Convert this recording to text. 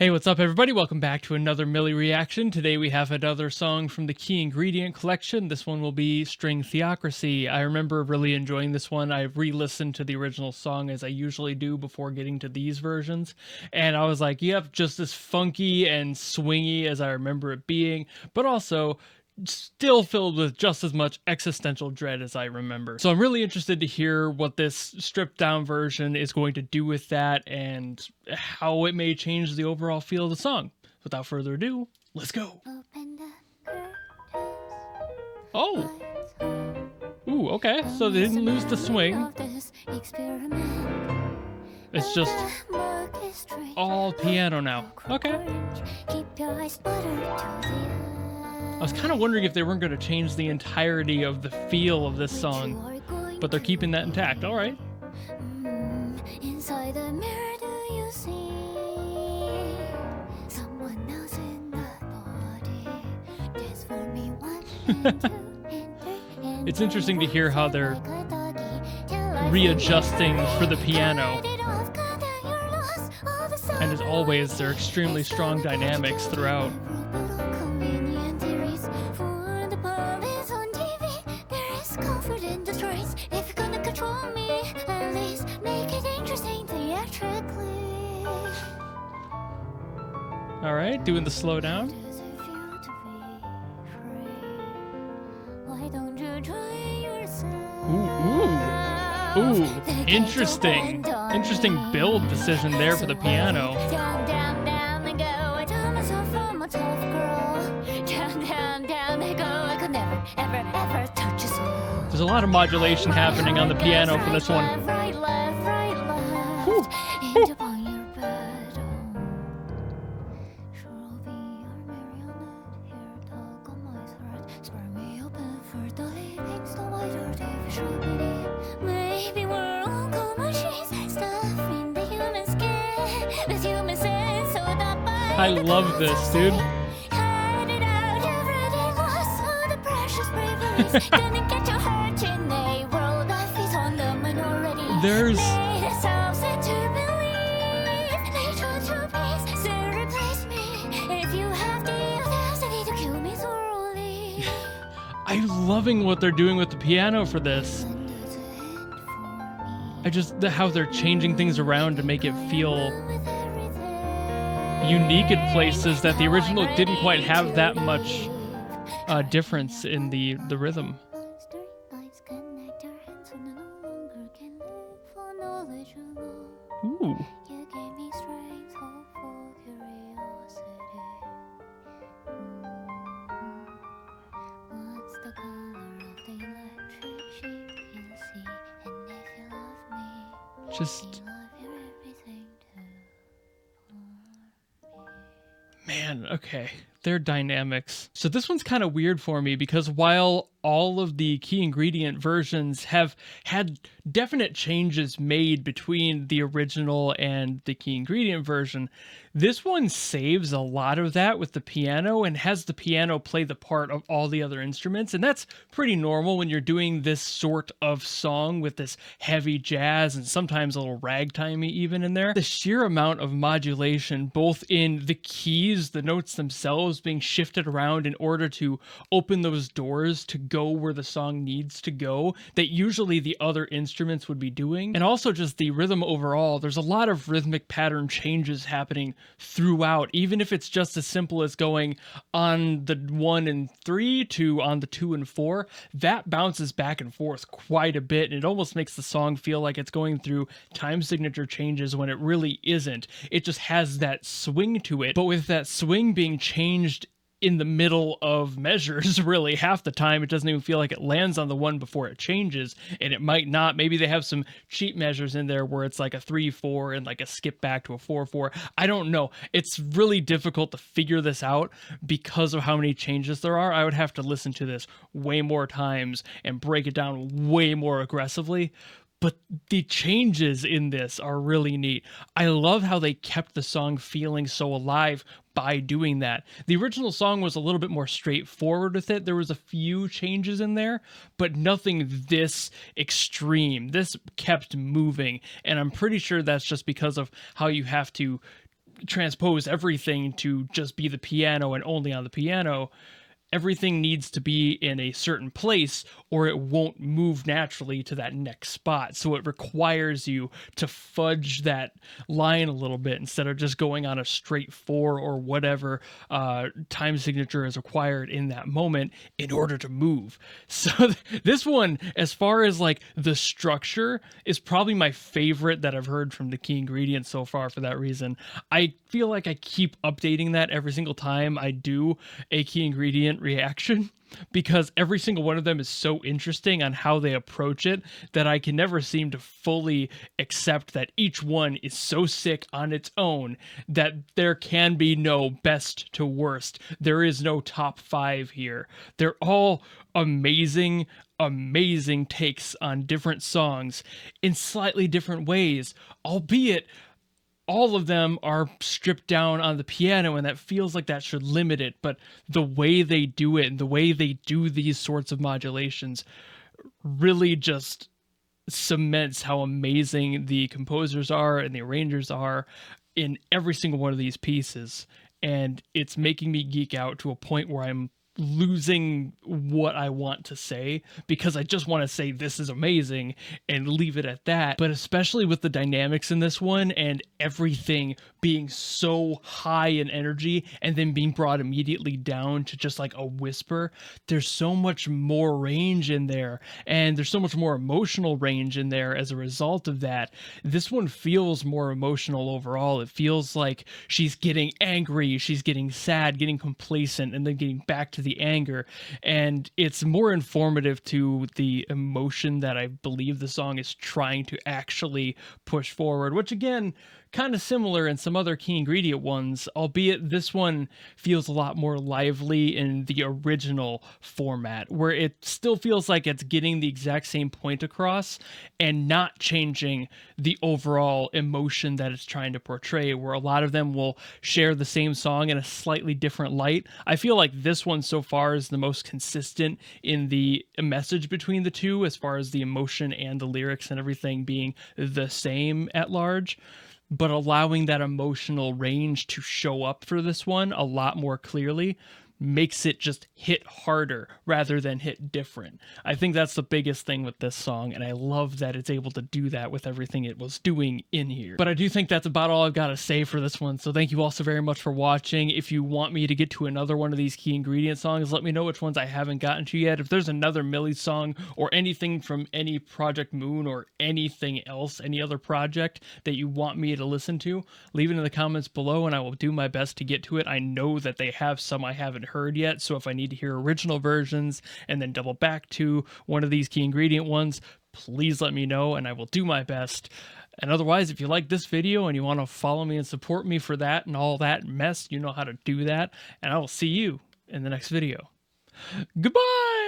Hey, what's up, everybody? Welcome back to another Millie reaction. Today we have another song from the Key Ingredient collection. This one will be String Theocracy. I remember really enjoying this one. I re-listened to the original song as I usually do before getting to these versions, and I was like, yep, just as funky and swingy as I remember it being, but also still filled with just as much existential dread as I remember. So I'm really interested to hear what this stripped down version is going to do with that and how it may change the overall feel of the song. Without further ado, let's go. Oh. Ooh, okay. So they didn't lose the swing. It's just all piano now. Okay. I was kind of wondering if they weren't going to change the entirety of the feel of this song, but they're keeping that intact. All right. Inside the mirror, do you see someone else in that body? Just for me, 1 and 2 and 3 and It's interesting to hear how they're readjusting for the piano. And as always, they're extremely strong dynamics throughout. All right, doing the slowdown. Ooh. Interesting build decision there for the piano. There's a lot of modulation happening on the piano for this one. Ooh. I love this, dude. There's I'm loving what they're doing with the piano for this. How they're changing things around to make it feel unique in places that the original didn't quite have that much difference in the rhythm. Ooh. Just man, okay. Their dynamics. So this one's kind of weird for me because while all of the Key Ingredient versions have had definite changes made between the original and the Key Ingredient version, this one saves a lot of that with the piano and has the piano play the part of all the other instruments. And that's pretty normal when you're doing this sort of song with this heavy jazz and sometimes a little ragtimey even in there. The sheer amount of modulation, both in the keys, the notes themselves being shifted around in order to open those doors to go where the song needs to go, that usually the other instruments would be doing, and also just the rhythm overall. There's a lot of rhythmic pattern changes happening throughout, even if it's just as simple as going on the 1 and 3 to on the 2 and 4. That bounces back and forth quite a bit, and it almost makes the song feel like it's going through time signature changes when it really isn't. It just has that swing to it, but with that swing being changed in the middle of measures, really half the time it doesn't even feel like it lands on the one before it changes, and it might not. Maybe they have some cheat measures in there where it's like a 3-4 and like a skip back to a 4-4. I don't know. It's really difficult to figure this out because of how many changes there are. I would have to listen to this way more times and break it down way more aggressively. But the changes in this are really neat. I love how they kept the song feeling so alive by doing that. The original song was a little bit more straightforward with it. There was a few changes in there, but nothing this extreme. This kept moving, and I'm pretty sure that's just because of how you have to transpose everything to just be the piano and only on the piano. Everything needs to be in a certain place or it won't move naturally to that next spot. So it requires you to fudge that line a little bit instead of just going on a straight 4 or whatever time signature is required in that moment in order to move. So this one, as far as like the structure, is probably my favorite that I've heard from the Key Ingredient so far for that reason. I feel like I keep updating that every single time I do a Key Ingredient reaction, because every single one of them is so interesting on how they approach it that I can never seem to fully accept that each one is so sick on its own that there can be no best to worst. There is no top 5 here. They're all amazing, amazing takes on different songs in slightly different ways, albeit all of them are stripped down on the piano, and that feels like that should limit it. But the way they do it and the way they do these sorts of modulations really just cements how amazing the composers are and the arrangers are in every single one of these pieces. And it's making me geek out to a point where I'm losing what I want to say, because I just want to say this is amazing and leave it at that. But especially with the dynamics in this one and everything being so high in energy and then being brought immediately down to just like a whisper, there's so much more range in there, and there's so much more emotional range in there as a result of that. This one feels more emotional overall. It feels like she's getting angry, she's getting sad, getting complacent, and then getting back to the anger. And it's more informative to the emotion that I believe the song is trying to actually push forward, which again, kind of similar in some other Key Ingredient ones, albeit this one feels a lot more lively in the original format, where it still feels like it's getting the exact same point across and not changing the overall emotion that it's trying to portray, where a lot of them will share the same song in a slightly different light. I feel like this one so far is the most consistent in the message between the two, as far as the emotion and the lyrics and everything being the same at large, but allowing that emotional range to show up for this one a lot more clearly makes it just hit harder rather than hit different. I think that's the biggest thing with this song, and I love that it's able to do that with everything it was doing in here. But I do think that's about all I've got to say for this one, so thank you all so very much for watching. If you want me to get to another one of these Key Ingredient songs, let me know which ones I haven't gotten to yet. If there's another Millie song or anything from any Project Moon or anything else, any other project that you want me to listen to, leave it in the comments below and I will do my best to get to it. I know that they have some I haven't heard yet, so if I need to hear original versions and then double back to one of these Key Ingredient ones, please let me know and I will do my best. And otherwise, if you like this video and you want to follow me and support me for that and all that mess, you know how to do that, and I will see you in the next video. Goodbye!